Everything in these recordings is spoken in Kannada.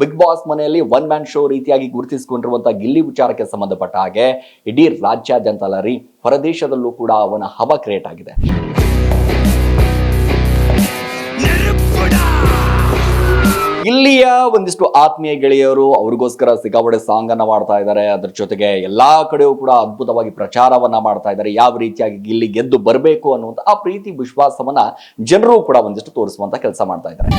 ಬಿಗ್ ಬಾಸ್ ಮನೆಯಲ್ಲಿ ಒನ್ ಮ್ಯಾನ್ ಶೋ ರೀತಿಯಾಗಿ ಗುರುತಿಸಿಕೊಂಡಿರುವಂತಹ ಗಿಲ್ಲಿ ವಿಚಾರಕ್ಕೆ ಸಂಬಂಧಪಟ್ಟ ಹಾಗೆ ಇಡೀ ರಾಜ್ಯಾದ್ಯಂತ ಅಲ್ಲ ರೀ, ಹೊರದೇಶದಲ್ಲೂ ಕೂಡ ಅವನ ಹವಾ ಕ್ರಿಯೇಟ್ ಆಗಿದೆ. ಇಲ್ಲಿಯ ಒಂದಿಷ್ಟು ಆತ್ಮೀಯ ಗೆಳೆಯರು ಅವ್ರಿಗೋಸ್ಕರ ಸಿಕ್ಕಾಪಟ್ಟೆ ಸಾಂಗ್ ಅನ್ನ ಮಾಡ್ತಾ ಇದ್ದಾರೆ. ಅದ್ರ ಜೊತೆಗೆ ಎಲ್ಲಾ ಕಡೆಯೂ ಕೂಡ ಅದ್ಭುತವಾಗಿ ಪ್ರಚಾರವನ್ನ ಮಾಡ್ತಾ ಇದ್ದಾರೆ. ಯಾವ ರೀತಿಯಾಗಿ ಗಿಲ್ಲಿ ಗೆದ್ದು ಬರಬೇಕು ಅನ್ನುವಂತ ಆ ಪ್ರೀತಿ ವಿಶ್ವಾಸವನ್ನ ಜನರು ಕೂಡ ಒಂದಿಷ್ಟು ತೋರಿಸುವಂತ ಕೆಲಸ ಮಾಡ್ತಾ ಇದ್ದಾರೆ.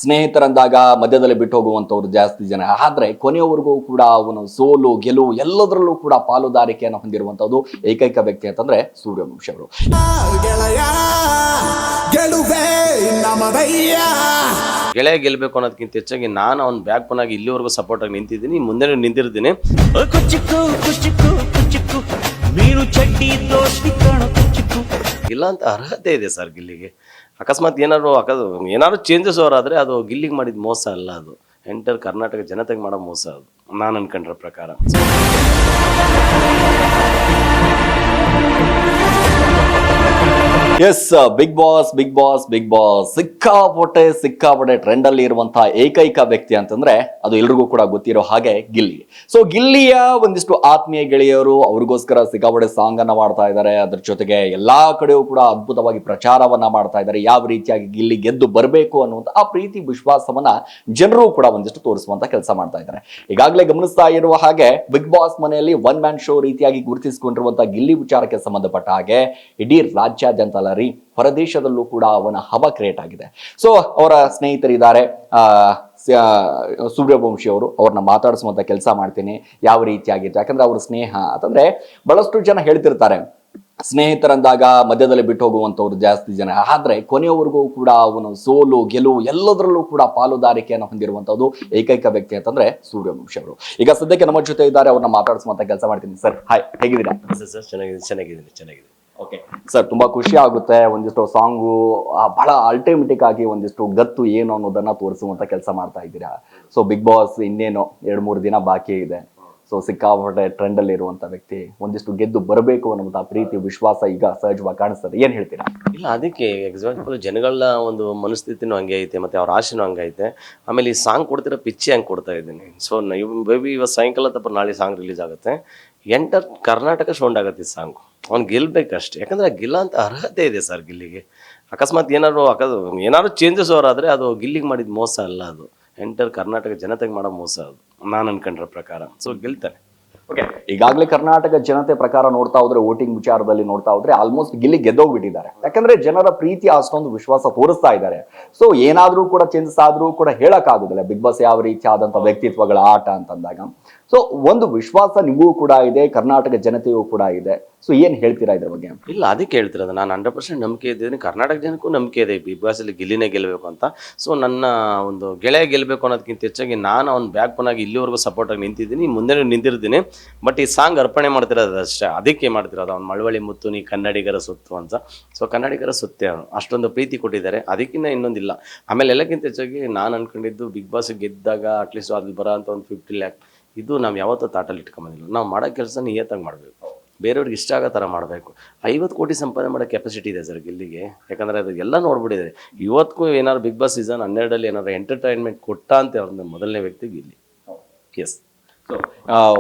ಸ್ನೇಹಿತರಂದಾಗ ಮಧ್ಯದಲ್ಲಿ ಬಿಟ್ಟು ಹೋಗುವಂತವ್ರು ಜಾಸ್ತಿ ಜನ, ಆದ್ರೆ ಕೊನೆಯವರೆಗೂ ಕೂಡ ಅವನು ಸೋಲು ಗೆಲುವು ಎಲ್ಲದರಲ್ಲೂ ಕೂಡ ಪಾಲುದಾರಿಕೆಯನ್ನು ಹೊಂದಿರುವಂತದ್ದು ಏಕೈಕ ವ್ಯಕ್ತಿ ಅಂತಂದ್ರೆ ಸೂರ್ಯವಂಶಿ ಅವರು. ಗೆಳೆಯ ಗೆಲ್ಬೇಕು ಅನ್ನೋದಕ್ಕಿಂತ ಹೆಚ್ಚಾಗಿ ನಾನು ಅವ್ನ ಬ್ಯಾಕ್ ಪನ್ನಾಗಿ ಇಲ್ಲಿವರೆಗೂ ಸಪೋರ್ಟ್ ಆಗಿ ನಿಂತಿದ್ದೀನಿ, ಮುಂದೆ ನಿಂತಿರ್ತೀನಿ. ಇಲ್ಲ ಅಂತ ಅರ್ಹತೆ ಇದೆ ಸರ್ ಗಿಲ್ಲಿಗೆ. ಅಕಸ್ಮಾತ್ ಏನಾದ್ರು ಚೇಂಜಸ್ ಅವರಾದರೆ ಅದು ಗಿಲ್ಲಿಗೆ ಮಾಡಿದ ಮೋಸ ಅಲ್ಲ, ಅದು ಎಂಟರ್ ಕರ್ನಾಟಕ ಜನತೆಗೆ ಮಾಡೋ ಮೋಸ ಅದು ನಾನು ಅನ್ಕೊಂಡ್ರ ಪ್ರಕಾರ. ಎಸ್, ಬಿಗ್ ಬಾಸ್ ಸಿಕ್ಕಾಪಟ್ಟೆ ಟ್ರೆಂಡ್ ಅಲ್ಲಿ ಇರುವಂತಹ ಏಕೈಕ ವ್ಯಕ್ತಿ ಅಂತಂದ್ರೆ ಅದು ಎಲ್ರಿಗೂ ಕೂಡ ಗೊತ್ತಿರೋ ಹಾಗೆ ಗಿಲ್ಲಿ. ಸೊ ಗಿಲ್ಲಿಯ ಒಂದಿಷ್ಟು ಆತ್ಮೀಯ ಗೆಳೆಯರು ಅವ್ರಿಗೋಸ್ಕರ ಸಿಕ್ಕಾಪಟ್ಟೆ ಸಾಂಗ್ ಅನ್ನ ಮಾಡ್ತಾ ಇದ್ದಾರೆ. ಅದ್ರ ಜೊತೆಗೆ ಎಲ್ಲಾ ಕಡೆಯೂ ಕೂಡ ಅದ್ಭುತವಾಗಿ ಪ್ರಚಾರವನ್ನ ಮಾಡ್ತಾ ಇದ್ದಾರೆ. ಯಾವ ರೀತಿಯಾಗಿ ಗಿಲ್ಲಿ ಗೆದ್ದು ಬರಬೇಕು ಅನ್ನುವಂತ ಆ ಪ್ರೀತಿ ವಿಶ್ವಾಸವನ್ನ ಜನರು ಕೂಡ ಒಂದಿಷ್ಟು ತೋರಿಸುವಂತ ಕೆಲಸ ಮಾಡ್ತಾ ಇದ್ದಾರೆ. ಈಗಾಗಲೇ ಗಮನಿಸ್ತಾ ಇರುವ ಹಾಗೆ ಬಿಗ್ ಬಾಸ್ ಮನೆಯಲ್ಲಿ ಒನ್ ಮ್ಯಾನ್ ಶೋ ರೀತಿಯಾಗಿ ಗುರುತಿಸಿಕೊಂಡಿರುವಂತಹ ಗಿಲ್ಲಿ ವಿಚಾರಕ್ಕೆ ಸಂಬಂಧಪಟ್ಟ ಹಾಗೆ ಇಡೀ ರಾಜ್ಯಾದ್ಯಂತ ಅಲ್ಲ ರೀ, ಹೊರದೇಶದಲ್ಲೂ ಕೂಡ ಅವನ ಹವಾ ಕ್ರಿಯೇಟ್ ಆಗಿದೆ. ಸೊ ಅವರ ಸ್ನೇಹಿತರಿದ್ದಾರೆ ಸೂರ್ಯವಂಶಿ ಅವರು, ಅವ್ರನ್ನ ಮಾತಾಡಿಸುವಂತ ಕೆಲಸ ಮಾಡ್ತೀನಿ. ಯಾವ ರೀತಿಯಾಗಿತ್ತು, ಯಾಕಂದ್ರೆ ಅವ್ರ ಸ್ನೇಹ ಅಂತಂದ್ರೆ ಬಹಳಷ್ಟು ಜನ ಹೇಳ್ತಿರ್ತಾರೆ, ಸ್ನೇಹಿತರಂದಾಗ ಮಧ್ಯದಲ್ಲಿ ಬಿಟ್ಟು ಹೋಗುವಂತವ್ರು ಜಾಸ್ತಿ ಜನ, ಆದ್ರೆ ಕೊನೆಯವರೆಗೂ ಕೂಡ ಅವನು ಸೋಲು ಗೆಲುವು ಎಲ್ಲದರಲ್ಲೂ ಕೂಡ ಪಾಲುದಾರಿಕೆಯನ್ನು ಹೊಂದಿರುವಂತದ್ದು ಏಕೈಕ ವ್ಯಕ್ತಿ ಅಂತಂದ್ರೆ ಸೂರ್ಯವಂಶಿ ಅವರು. ಈಗ ಸದ್ಯಕ್ಕೆ ನಮ್ಮ ಜೊತೆ ಇದ್ದಾರೆ, ಅವ್ರನ್ನ ಮಾತಾಡಿಸುವಂತ ಕೆಲಸ ಮಾಡ್ತೀನಿ. ಸರ್ ಹಾಯ್, ಹೇಗಿದ್ದೀರಾ? ಸರ್ ಚೆನ್ನಾಗಿದೆ. ಓಕೆ ಸರ್, ತುಂಬಾ ಖುಷಿ ಆಗುತ್ತೆ. ಒಂದಿಷ್ಟು ಸಾಂಗು ಬಹಳ ಅಲ್ಟಿಮೇಟಿಕ್ ಆಗಿ ಒಂದಿಷ್ಟು ಗತ್ತು ಏನು ಅನ್ನೋದನ್ನ ತೋರಿಸುವಂತ ಕೆಲಸ ಮಾಡ್ತಾ ಇದ್ದೀರಾ. ಸೊ ಬಿಗ್ ಬಾಸ್ ಇನ್ನೇನು 2-3 ದಿನ ಬಾಕಿ ಇದೆ. ಸೊ ಸಿಕ್ಕಾಪಟ್ಟೆ ಟ್ರೆಂಡ್ ಅಲ್ಲಿ ಇರುವಂತ ವ್ಯಕ್ತಿ, ಒಂದಿಷ್ಟು ಗೆದ್ದು ಬರಬೇಕು ಅನ್ನುವಂತ ಪ್ರೀತಿ ವಿಶ್ವಾಸ ಈಗ ಸಹಜವಾಗಿ ಕಾಣಿಸ್ತದೆ. ಏನ್ ಹೇಳ್ತೀರಾ? ಇಲ್ಲ, ಅದಕ್ಕೆ ಎಕ್ಸಾಂಪಲ್ ಜನಗಳ ಒಂದು ಮನಸ್ಥಿತಿನೂ ಹಂಗೆ ಐತೆ, ಮತ್ತೆ ಅವ್ರ ಆಶೆನೂ ಹಂಗೈತೆ. ಆಮೇಲೆ ಈ ಸಾಂಗ್ ಕೊಡ್ತಿರೋ ಪಿಚ್ಚಿ ಹಂಗೆ ಕೊಡ್ತಾ ಇದ್ದೀನಿ. ಸೊ ಬೇಬಿ ಇವತ್ತು ಸಾಯಂಕಾಲ ತಪ್ಪ ನಾಳೆ ಸಾಂಗ್ ರಿಲೀಸ್ ಆಗುತ್ತೆ. ಎಂಟರ್ ಕರ್ನಾಟಕ ಸೌಂಡ್ ಆಗುತ್ತೆ ಈ ಸಾಂಗು. ಅವ್ನು ಗೆಲ್ಬೇಕಷ್ಟೇ, ಯಾಕಂದ್ರೆ ಗಿಲ್ಲ ಅಂತ ಅರ್ಹತೆ ಇದೆ ಸರ್ ಗಿಲ್ಲಿಗೆ. ಅಕಸ್ಮಾತ್ ಏನಾದ್ರು ಚೇಂಜಸ್ ಅವರಾದರೆ ಅದು ಗಿಲ್ಲಿಗೆ ಮಾಡಿದ ಮೋಸ ಅಲ್ಲ, ಅದು ಎಂಟರ್ ಕರ್ನಾಟಕ ಜನತೆಗೆ ಮಾಡೋ ಮೋಸ ಅದು ನಾನು ಅನ್ಕೊಂಡ್ರ ಪ್ರಕಾರ. ಸೊ ಗೆಲ್ತಾನೆ. ಓಕೆ, ಈಗಾಗಲೇ ಕರ್ನಾಟಕ ಜನತೆ ಪ್ರಕಾರ ನೋಡ್ತಾ ಹೋದ್ರೆ, ವೋಟಿಂಗ್ ವಿಚಾರದಲ್ಲಿ ನೋಡ್ತಾ ಹೋದ್ರೆ ಆಲ್ಮೋಸ್ಟ್ ಗಿಲ್ಲಿ ಗೆದ್ದೋಗ್ಬಿಟ್ಟಿದ್ದಾರೆ. ಯಾಕಂದ್ರೆ ಜನರ ಪ್ರೀತಿ ಅಷ್ಟೊಂದು ವಿಶ್ವಾಸ ತೋರಿಸ್ತಾ ಇದ್ದಾರೆ. ಸೊ ಏನಾದ್ರೂ ಕೂಡ ಚೇಂಜಸ್ ಆದ್ರೂ ಕೂಡ ಹೇಳಕ್ ಆಗುದಿಲ್ಲ. ಬಿಗ್ ಬಾಸ್ ಯಾವ ರೀತಿ ಆದಂತ ವ್ಯಕ್ತಿತ್ವಗಳ ಆಟ ಅಂತಂದಾಗ ಸೊ ಒಂದು ವಿಶ್ವಾಸ ನಿಮಗೂ ಕೂಡ ಇದೆ, ಕರ್ನಾಟಕ ಜನತೆಯೂ ಕೂಡ ಇದೆ. ಸೊ ಏನ್ ಹೇಳ್ತೀರಾ ಇದ್ರ ಬಗ್ಗೆ? ಇಲ್ಲ, ಅದಕ್ಕೆ ಹೇಳ್ತಿರೋದು ನಾನು 100% ನಂಬಿಕೆ ಇದ್ದೀನಿ. ಕರ್ನಾಟಕ ಜನಕ್ಕೂ ನಂಬಿಕೆ ಇದೆ ಬಿಗ್ ಬಾಸ್ ಅಲ್ಲಿ ಗಿಲ್ಲಿನೇ ಗೆಲ್ಲಬೇಕು ಅಂತ. ಸೊ ನನ್ನ ಒಂದು ಗೆಳೆಯ ಗೆಲ್ಲಬೇಕು ಅನ್ನೋದಕ್ಕಿಂತ ಹೆಚ್ಚಾಗಿ ನಾನು ಅವ್ನ ಬ್ಯಾಕ್ ಪನ್ನಾಗಿ ಇಲ್ಲಿವರೆಗೂ ಸಪೋರ್ಟ್ ಆಗಿ ನಿಂತಿದ್ದೀನಿ, ಮುಂದೆ ನಿಂತಿರ್ತೀನಿ. ಬಟ್ ಈ ಸಾಂಗ್ ಅರ್ಪಣೆ ಮಾಡ್ತಿರೋದು ಅಷ್ಟೇ, ಅದಕ್ಕೆ ಮಾಡ್ತಿರೋದು. ಅವ್ನು ಮಳವಳ್ಳಿ ಮುತ್ತು ನೀ ಕನ್ನಡಿಗರ ಸೊತ್ತು ಅಂತ. ಸೊ ಕನ್ನಡಿಗರ ಸೊತ್ತೆ ಅವನು ಅಷ್ಟೊಂದು ಪ್ರೀತಿ ಕೊಟ್ಟಿದ್ದಾರೆ, ಅದಕ್ಕಿಂತ ಇನ್ನೊಂದಿಲ್ಲ. ಆಮೇಲೆ ಎಲ್ಲಕ್ಕಿಂತ ಹೆಚ್ಚಾಗಿ ನಾನು ಅನ್ಕೊಂಡಿದ್ದು ಬಿಗ್ ಬಾಸ್ ಗೆದ್ದಾಗ ಅಟ್ಲೀಸ್ಟ್ ಅಲ್ಲಿ ಬರೋ ಅಂತ ಒಂದು 50 lakh ಇದು ನಾವು ಯಾವತ್ತೂ ತಾಟಲ್ಲಿ ಇಟ್ಕೊಂಬಂದಿಲ್ಲ. ನಾವು ಮಾಡೋ ಕೆಲಸ ನಿಯತ್ತಾಗಿ ಮಾಡಬೇಕು, ಬೇರೆಯವ್ರಿಗೆ ಇಷ್ಟ ಆಗೋ ಥರ ಮಾಡಬೇಕು. 50 ಕೋಟಿ ಸಂಪಾದನೆ ಮಾಡೋ ಕೆಪಾಸಿಟಿ ಇದೆ ಸರ್ ಗಿಲ್ಲಿಗೆ. ಯಾಕಂದರೆ ಅದು ಎಲ್ಲ ನೋಡ್ಬಿಟ್ಟಿದೆ. ಇವತ್ತಿಗೂ ಏನಾದ್ರು ಬಿಗ್ ಬಾಸ್ ಸೀಸನ್ 12 ಏನಾದ್ರು ಎಂಟರ್ಟೈನ್ಮೆಂಟ್ ಕೊಟ್ಟ ಅಂತ ಅವ್ರನ್ನ ಮೊದಲನೇ ವ್ಯಕ್ತಿ ಗಿಲ್ಲಿ. ಎಸ್.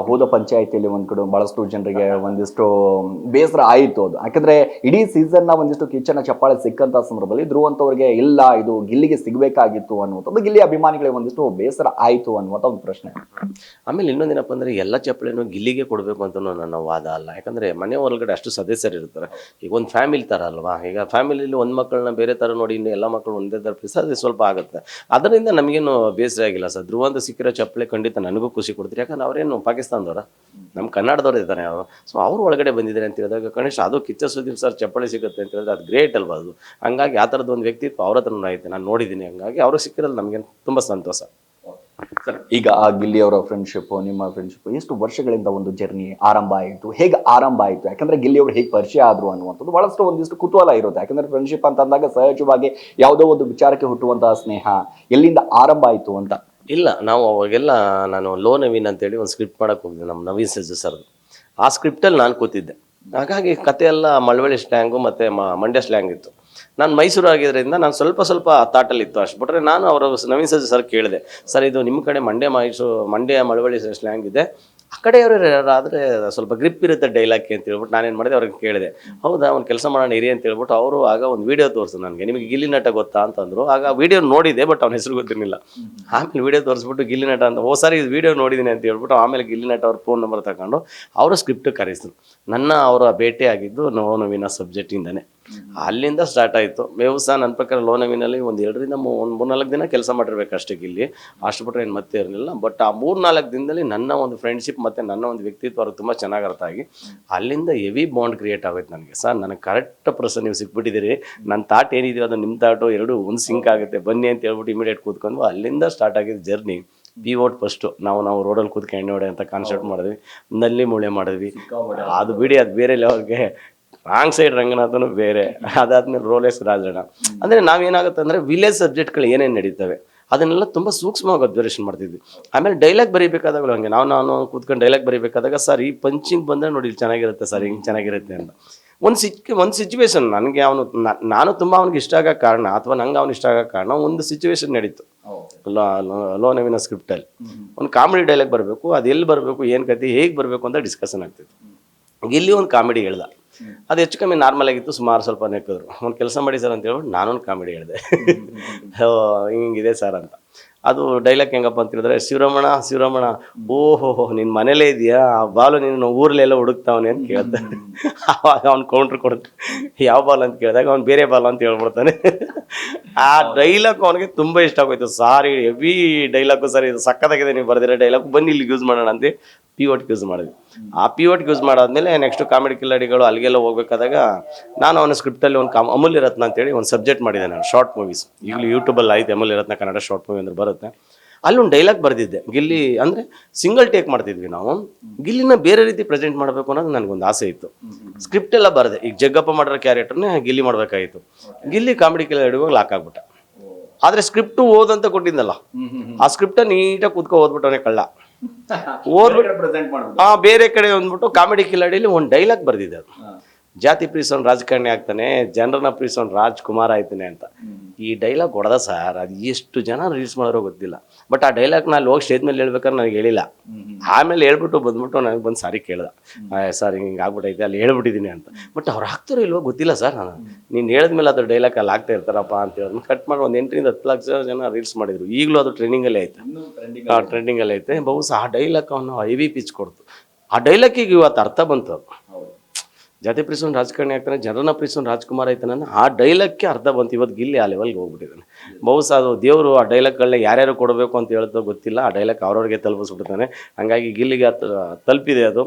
ಹೋದ ಪಂಚಾಯತಿಯಲ್ಲಿ ಒಂದ್ ಕಡೆ ಬಹಳಷ್ಟು ಜನರಿಗೆ ಒಂದಿಷ್ಟು ಬೇಸರ ಆಯಿತು. ಅದು ಯಾಕಂದ್ರೆ ಇಡೀ ಸೀಸನ್ ನ ಒಂದಿಷ್ಟು ಕಿಚ್ಚನ ಚಪ್ಪಾಳೆ ಸಿಕ್ಕಂತ ಸಂದರ್ಭದಲ್ಲಿ ಧ್ರುವಂತವ್ರಿಗೆ ಇಲ್ಲ ಇದು ಗಿಲ್ಲಿಗೆ ಸಿಗ್ಬೇಕಾಗಿತ್ತು ಅನ್ನುವಂಥದ್ದು ಗಿಲ್ಲಿ ಅಭಿಮಾನಿಗಳಿಗೆ ಒಂದಿಷ್ಟು ಬೇಸರ ಆಯಿತು ಅನ್ನುವಂಥ ಒಂದು ಪ್ರಶ್ನೆ. ಆಮೇಲೆ ಇನ್ನೊಂದೇನಪ್ಪ ಅಂದ್ರೆ ಎಲ್ಲ ಚಪ್ಪಳೆನೂ ಗಿಲ್ಲಿಗೆ ಕೊಡಬೇಕು ಅಂತ ನನ್ನ ವಾದ ಅಲ್ಲ. ಯಾಕಂದ್ರೆ ಮನೆ ಒಳಗಡೆ ಅಷ್ಟು ಸದಸ್ಯರು ಇರ್ತಾರೆ. ಈಗ ಒಂದು ಫ್ಯಾಮಿಲಿ ತರ ಅಲ್ವಾ. ಈಗ ಫ್ಯಾಮಿಲಿಲಿ ಒಂದು ಮಕ್ಕಳನ್ನ ಬೇರೆ ತರ ನೋಡಿ ಇನ್ನು ಎಲ್ಲ ಮಕ್ಕಳು ಒಂದೇ ತರ ಅದು ಸ್ವಲ್ಪ ಆಗುತ್ತೆ. ಅದರಿಂದ ನಮಗೇನು ಬೇಸರ ಆಗಿಲ್ಲ ಸರ್. ಧ್ರುವಂತ ಸಿಕ್ಕಿರೋ ಚಪ್ಪಳೆ ಖಂಡಿತ ನನಗೂ ಖುಷಿ ಕೊಡ್ತೀರಿ. ಯಾಕಂದ್ರೆ ಅವರೇನು ಪಾಕಿಸ್ತಾನದವರ, ನಮ್ಮ ಕನ್ನಡದವ್ರು ಇದ್ದಾರೆ ಅವರು. ಸೊ ಅವ್ರು ಒಳಗಡೆ ಬಂದಿದ್ದಾರೆ ಅಂತ ಹೇಳಿದಾಗ ಕನಿಷ್ಠ ಅದು ಕಿಚ್ಚ ಸುದೀಪ್ ಸರ್ ಚಪ್ಪಳಿ ಸಿಗುತ್ತೆ ಅಂತ ಹೇಳಿದ್ರೆ ಅದು ಗ್ರೇಟ್ ಅಲ್ವಾ ಅದು. ಹಂಗಾಗಿ ಆ ಥರದ್ದು ಒಂದು ವ್ಯಕ್ತಿತ್ವ ಅವ್ರ ಹತ್ರ ಐತೆ, ನಾನು ನೋಡಿದ್ದೀನಿ. ಹಂಗಾಗಿ ಅವರು ಸಿಕ್ಕಿರೋದು ನಮಗೆ ತುಂಬ ಸಂತೋಷ. ಈಗ ಆ ಗಿಲ್ಲಿ ಅವರ ಫ್ರೆಂಡ್ಶಿಪ್, ನಿಮ್ಮ ಫ್ರೆಂಡ್ಶಿಪ್ ಎಷ್ಟು ವರ್ಷಗಳಿಂದ ಒಂದು ಜರ್ನಿ ಆರಂಭ ಆಯಿತು, ಹೇಗೆ ಆರಂಭ ಆಯಿತು? ಯಾಕಂದ್ರೆ ಗಿಲ್ಲಿ ಅವರು ಹೇಗೆ ಪರಿಚಯ ಆದ್ರು ಅನ್ನುವಂಥದ್ದು ಬಹಳಷ್ಟು ಒಂದಿಷ್ಟು ಕುತೂಹಲ ಇರುತ್ತೆ. ಯಾಕಂದ್ರೆ ಫ್ರೆಂಡ್ಶಿಪ್ ಅಂತ ಅಂದಾಗ ಸಹಜವಾಗಿ ಯಾವುದೋ ಒಂದು ವಿಚಾರಕ್ಕೆ ಹುಟ್ಟುವಂತಹ ಸ್ನೇಹ ಎಲ್ಲಿಂದ ಆರಂಭ ಆಯಿತು ಅಂತ. ಇಲ್ಲ, ನಾವು ಅವಾಗೆಲ್ಲ ನಾನು ಲೋ ನವೀನ್ ಅಂತೇಳಿ ಒಂದು ಸ್ಕ್ರಿಪ್ಟ್ ಮಾಡೋಕೆ ಹೋಗಿದ್ದೆ, ನಮ್ಮ ನವೀನ್ ಸಜ್ಜು ಸರ್. ಆ ಸ್ಕ್ರಿಪ್ಟಲ್ಲಿ ನಾನು ಕೂತಿದ್ದೆ. ಹಾಗಾಗಿ ಕತೆ ಎಲ್ಲ ಮಳವಳ್ಳಿ ಸ್ಲ್ಯಾಂಗು ಮತ್ತು ಮಂಡ್ಯ ಸ್ಲ್ಯಾಂಗ್ ಇತ್ತು. ನಾನು ಮೈಸೂರು ಆಗಿದ್ದರಿಂದ ನಾನು ಸ್ವಲ್ಪ ಥಾಟಲ್ಲಿ ಇತ್ತು ಅಷ್ಟು ಬಿಟ್ರೆ ನಾನು ಅವರು ನವೀನ್ ಸರ್ ಕೇಳಿದೆ, ಸರ್ ಇದು ನಿಮ್ಮ ಕಡೆ ಮಂಡ್ಯ ಮಳವಳ್ಳಿ ಸ್ಲ್ಯಾಂಗ್ ಇದೆ, ಆ ಕಡೆಯವರು ಆದರೆ ಸ್ವಲ್ಪ ಗ್ರಿಪ್ ಇರುತ್ತೆ ಡೈಲಾಗ್ಗೆ ಅಂತ ಹೇಳ್ಬಿಟ್ಟು ನಾನೇನು ಮಾಡಿದೆ ಅವ್ರಿಗೆ ಕೇಳಿದೆ. ಹೌದಾ, ಒಂದು ಕೆಲಸ ಮಾಡೋಣ ಇರಿ ಅಂತ ಹೇಳ್ಬಿಟ್ಟು ಅವರು ಆಗ ಒಂದು ವೀಡಿಯೋ ತೋರಿಸಿದ್ರು ನನಗೆ, ನಿಮಗೆ ಗಿಲ್ಲಿ ನಟ ಗೊತ್ತಾ ಅಂತಂದರು. ಆಗ ವೀಡಿಯೋ ನೋಡಿದೆ, ಬಟ್ ಅವ್ನ ಹೆಸರು ಗೊತ್ತಿರಲಿಲ್ಲ. ಆಮೇಲೆ ವೀಡಿಯೋ ತೋರಿಸ್ಬಿಟ್ಟು ಗಿಲ್ಲಿ ನಟ ಅಂತ, ಓ ಸರ್ ಇದು ವೀಡಿಯೋ ನೋಡಿದ್ದೀನಿ ಅಂತ ಹೇಳ್ಬಿಟ್ಟು ಆಮೇಲೆ ಗಿಲ್ಲಿ ನಟ ಅವ್ರ ಫೋನ್ ನಂಬರ್ ತಗೊಂಡು ಅವರು ಸ್ಕ್ರಿಪ್ಟ್ ಕರೆಸಿದ್ರು. ಅವರ ಭೇಟಿ ಆಗಿದ್ದು ಲೋನವಿನ ಸಬ್ಜೆಕ್ಟಿಂದನೇ. ಅಲ್ಲಿಂದ ಸ್ಟಾರ್ಟ್ ಆಯಿತು. ಮೇವು ಸಹ ನನ್ನ ಪ್ರಕಾರ ಲೋನವಿನಲ್ಲಿ ಒಂದು 2 ರಿಂದ 3-4 ದಿನ ಕೆಲಸ ಮಾಡಿರ್ಬೇಕು ಅಷ್ಟೇ ಗಿಲ್ಲಿ, ಅಷ್ಟು ಬಿಟ್ಟರೆ ಏನು ಮತ್ತೆ ಇರಲಿಲ್ಲ. ಬಟ್ ಆ 3-4 ದಿನದಲ್ಲಿ ನನ್ನ ಒಂದು ಫ್ರೆಂಡ್ಶಿಪ್ ಮತ್ತು ನನ್ನ ಒಂದು ವ್ಯಕ್ತಿತ್ವ ಅವ್ರಿಗೆ ತುಂಬ ಚೆನ್ನಾಗಿ ಅರ್ಥ ಆಗಿ ಅಲ್ಲಿಂದ ಹೆವಿ ಬಾಂಡ್ ಕ್ರಿಯೇಟ್ ಆಗೋಯ್ತು ನನಗೆ. ಸರ್ ನನಗೆ ಕರೆಕ್ಟ್ ಪರ್ಸನ್ ನೀವು ಸಿಕ್ಬಿಟ್ಟಿದ್ದೀರಿ, ನನ್ನ ಥಾಟ್ ಏನಿದೆಯೋ ಅದು ನಿಮ್ಮ ಥಾಟು ಎರಡೂ ಒಂದು ಸಿಂಕ್ ಆಗುತ್ತೆ, ಬನ್ನಿ ಅಂತ ಹೇಳ್ಬಿಟ್ಟು ಇಮಿಡಿಯೇಟ್ ಕೂತ್ಕೊಂಡು ಅಲ್ಲಿಂದ ಸ್ಟಾರ್ಟ್ ಆಗಿದ್ದು ಜರ್ನಿ. ಪಿವೋಟ್ ಫಸ್ಟು ನಾವು ರೋಡಲ್ಲಿ ಕೂತ್ಕೊಂಡು ಎಣ್ಣೆ ಹೊಡೆ ಅಂತ ಕಾನ್ಸೆಪ್ಟ್ ಮಾಡಿದ್ವಿ, ನಲ್ಲಿ ಮೂಳೆ ಮಾಡಿದ್ವಿ. ಅದು ಬಿಡಿ, ಅದು ಬೇರೆ ಲೆವೆಲ್ಗೆ. ರಾಂಗ್ ಸೈಡ್ ರಂಗನಾಥನು ಬೇರೆ, ಅದಾದ್ಮೇಲೆ ರೋಲೆಕ್ಸ್ ರಾಜಣ್ಣ. ಅಂದರೆ ನಾವೇನಾಗುತ್ತೆ ಅಂದರೆ ವಿಲೇಜ್ ಸಬ್ಜೆಕ್ಟ್ಗಳು ಏನೇನು ನಡೀತವೆ ಅದನ್ನೆಲ್ಲ ತುಂಬ ಸೂಕ್ಷ್ಮವಾಗಿ ಅಬ್ಸರ್ವೇಷನ್ ಮಾಡ್ತಿದ್ವಿ. ಆಮೇಲೆ ಡೈಲಾಗ್ ಬರೀಬೇಕಾದಾಗಲೂ ಹಂಗೆ ನಾನು ಕೂತ್ಕೊಂಡು ಡೈಲಾಗ್ ಬರೀಬೇಕಾದಾಗ, ಸರ್ ಈ ಪಂಚಿಂಗ್ ಬಂದರೆ ನೋಡಿ ಇಲ್ಲಿ ಚೆನ್ನಾಗಿರುತ್ತೆ ಸರ್, ಹಿಂಗೆ ಚೆನ್ನಾಗಿರುತ್ತೆ ಅಂತ ಒಂದು ಸಿಚುವೇಶನ್ ನನಗೆ ನಾನು ತುಂಬ ಅವ್ನಿಗೆ ಇಷ್ಟ ಆಗೋ ಕಾರಣ ಅಥವಾ ನಂಗೆ ಅವ್ನು ಇಷ್ಟ ಆಗೋ ಕಾರಣ ಒಂದು ಸಿಚುವೇಶನ್ ನಡೀತು ಲೋನವಿನ ಸ್ಕ್ರಿಪ್ಟಲ್ಲಿ. ಒಂದು ಕಾಮಿಡಿ ಡೈಲಾಗ್ ಬರಬೇಕು, ಅದು ಎಲ್ಲಿ ಬರಬೇಕು, ಏನು ಕತೆ, ಹೇಗೆ ಬರಬೇಕು ಅಂತ ಡಿಸ್ಕಷನ್ ಆಗ್ತಿತ್ತು. ಇಲ್ಲಿ ಒಂದು ಕಾಮಿಡಿ ಹೇಳ್ದ, ಅದು ಹೆಚ್ಚು ಕಮ್ಮಿ ನಾರ್ಮಲ್ ಆಗಿತ್ತು, ಸುಮಾರು ಸ್ವಲ್ಪ ನೆಕ್ಕಿದ್ರು. ಒಂದು ಕೆಲಸ ಮಾಡಿ ಸರ್ ಅಂತ ಹೇಳ್ಬಿಟ್ಟು ನಾನೊಂದು ಕಾಮಿಡಿ ಹೇಳಿದೆ, ಹಿಂಗಿದೆ ಸರ್ ಅಂತ. ಅದು ಡೈಲಾಗ್ ಹೆಂಗಪ್ಪ ಅಂತ ಹೇಳಿದ್ರೆ, ಶಿವರಮಣ ಓಹೋ ನಿನ್ನ ಮನೇಲೇ ಇದೆಯಾ, ಆ ಬಾಲು ನೀನು ಊರಲ್ಲೆಲ್ಲ ಹುಡುಕ್ತಾವನೆ ಅಂತ ಕೇಳ್ತಾನೆ. ಆವಾಗ ಅವ್ನು ಕೌಂಟ್ರ್ ಕೊಡ್ತಾನೆ, ಯಾವ ಬಾಲ್ ಅಂತ ಕೇಳಿದಾಗ ಅವ್ನು ಬೇರೆ ಬಾಲ್ ಅಂತ ಹೇಳ್ಬಿಡ್ತಾನೆ. ಆ ಡೈಲಾಗ್ ಅವನಿಗೆ ತುಂಬ ಇಷ್ಟ ಆಗೋಯ್ತು. ಸಾರಿ ಹೆವಿ ಡೈಲಾಗು ಸರ್, ಇದು ಸಕ್ಕತ್ತಾಗಿದೆ ನೀವು ಬರೆದಿರೋ ಡೈಲಾಗ್, ಬನ್ನಿ ಇಲ್ಲಿ ಯೂಸ್ ಮಾಡೋಣ ಅಂತ ಪಿವೋಟ್ಗೆ ಯೂಸ್ ಮಾಡಿದ್ವಿ. ಆ ಪಿವೋಟ್ಗೆ ಯೂಸ್ ಮಾಡಾದ್ಮೇಲೆ ನೆಕ್ಸ್ಟ್ ಕಾಮಿಡಿ ಕಿಲ್ಲಡಿಗಳು ಅಲ್ಲಿಗೆಲ್ಲ ಹೋಗ್ಬೇಕಾದಾಗ ನಾನು ಅವನ ಸ್ಕ್ರಿಪ್ಟಲ್ಲಿ ಒಂದು ಅಮೂಲ್ಯ ರತ್ನ ಅಂತೇಳಿ ಒಂದು ಸಬ್ಜೆಕ್ಟ್ ಮಾಡಿದೆ ನಾನು, ಶಾರ್ಟ್ ಮೂವೀಸ್. ಈಗಲೂ ಯೂಟ್ಯೂಬಲ್ಲಿ ಆಯ್ತು ಅಮೂಲ್ಯ ರತ್ನ ಕನ್ನಡ ಶಾರ್ಟ್ ಮೂವಿ ಅಂದ್ರೆ ಬರುತ್ತೆ. ಅಲ್ಲೊಂದು ಡೈಲಾಗ್ ಬರೆದಿದ್ದೆ. ಗಿಲ್ಲಿ ಅಂದರೆ ಸಿಂಗಲ್ ಟೇಕ್ ಮಾಡ್ತಿದ್ವಿ ನಾವು, ಗಿಲ್ಲಿನ ಬೇರೆ ರೀತಿ ಪ್ರೆಸೆಂಟ್ ಮಾಡಬೇಕು ಅನ್ನೋದು ನನಗೊಂದು ಆಸೆ ಇತ್ತು. ಸ್ಕ್ರಿಪ್ಟ್ ಎಲ್ಲ ಬರೆದೆ. ಈಗ ಜಗ್ಗಪ್ಪ ಮಾಡಿರೋ ಕ್ಯಾರೆಕ್ಟರ್ನೇ ಗಿಲ್ಲಿ ಮಾಡಬೇಕಾಗಿತ್ತು. ಗಿಲ್ಲಿ ಕಾಮಿಡಿ ಕಿಲ್ಲಡಿಗಳು ಲಾಕ್ ಆಗ್ಬಿಟ್ಟ. ಆದರೆ ಸ್ಕ್ರಿಪ್ಟು ಓದಂತ ಕೊಟ್ಟಿದ್ದಲ್ಲ, ಆ ಸ್ಕ್ರಿಪ್ಟ ನೀಟಾಗಿ ಕೂತ್ಕೊ ಓದ್ಬಿಟ್ಟವನೇ ಕಳ್ಳ. ಓದ್ಬಿಟ್ಟು ಬೇರೆ ಕಡೆ ಅಂದ್ಬಿಟ್ಟು ಕಾಮಿಡಿ ಕಿಲಾಡಿಯಲ್ಲಿ ಒಂದು ಡೈಲಾಗ್ ಬರ್ದಿದೆ. ಅದು ಜಾತಿ ಪ್ರೀಸೋನ್ ರಾಜಕಾರಣಿ ಆಗ್ತಾನೆ, ಜನರನ್ನ ಪ್ರೀಸೋನ್ ರಾಜ್ಕುಮಾರ್ ಆಯ್ತಾನೆ ಅಂತ. ಈ ಡೈಲಾಗ್ ಹೊಡೆದ ಸರ್, ಅದು ಎಷ್ಟು ಜನ ರೀಲ್ಸ್ ಮಾಡೋರೋ ಗೊತ್ತಿಲ್ಲ. ಬಟ್ ಆ ಡೈಲಾಗ್ನ ಅಲ್ಲಿ ಹೋಗಿ ಸ್ಟೇಜ್ ಮೇಲೆ ಹೇಳ್ಬೇಕಾದ್ರೆ ನನಗೆ ಹೇಳಿಲ್ಲ. ಆಮೇಲೆ ಹೇಳ್ಬಿಟ್ಟು ಬಂದ್ಬಿಟ್ಟು ನನಗೆ ಬಂದು ಸಾರಿ ಕೇಳ್ದ, ಸರ್ ಹಿಂಗೆ ಆಗ್ಬಿಟ್ಟೈತೆ ಅಲ್ಲಿ ಹೇಳ್ಬಿಟ್ಟಿದ್ದೀನಿ ಅಂತ. ಬಟ್ ಅವ್ರು ಹಾಕ್ತಾರೋ ಇಲ್ವೋ ಗೊತ್ತಿಲ್ಲ ಸರ್, ನೀನು ಹೇಳಿದ್ಮೇಲೆ ಅದ್ರ ಡೈಲಾಗ್ ಅಲ್ಲಿ ಆಗ್ತಾ ಇರ್ತಾರಪ್ಪ ಅಂತ ಹೇಳಿ ಕಟ್ ಮಾಡಿ ಒಂದು 8 ರಿಂದ 10 ಲಕ್ಷ ಜನ ರೀಲ್ಸ್ ಮಾಡಿದ್ರು. ಈಗಲೂ ಅದು ಟ್ರೆಂಡಿಂಗಲ್ಲೇ ಐತೆ, ಟ್ರೆಂಡಿಂಗಲ್ಲೇ ಐತೆ. ಬಹುಶಃ ಆ ಡೈಲಾಗ್ ಅವನು ಹೆವಿ ಪಿಚ್ ಕೊಡ್ತು. ಆ ಡೈಲಾಗಿಗೆ ಇವತ್ತು ಅರ್ಥ ಬಂತು. ಅದು ಜಾತಿ ಪ್ರೀಸೋನ್ ರಾಜಕಾರಣಿ ಆಗ್ತಾನೆ, ಜನರನ್ನ ಪ್ರೀಸೋನ್ ರಾಜ್ಕುಮಾರ್ ಆಯ್ತಾನೆ, ಆ ಡೈಲಾಗ್ಗೆ ಅರ್ಥ ಬಂತು. ಇವತ್ತು ಗಿಲ್ಲಿ ಆ ಲೆವೆಲ್ಗೆ ಹೋಗ್ಬಿಟ್ಟಿದ್ದಾನೆ. ಬಹುಶಃ ಅದು ದೇವರು ಆ ಡೈಲಾಗ್ಗಳನ್ನ ಯಾರ್ಯಾರು ಕೊಡಬೇಕು ಅಂತ ಹೇಳ್ತೋ ಗೊತ್ತಿಲ್ಲ, ಆ ಡೈಲಾಗ್ ಅವ್ರವ್ರಿಗೆ ತಲುಪಿಸ್ಬಿಡ್ತಾನೆ. ಹಾಗಾಗಿ ಗಿಲ್ಲಿಗೆ ತಲುಪಿದೆ ಅದು.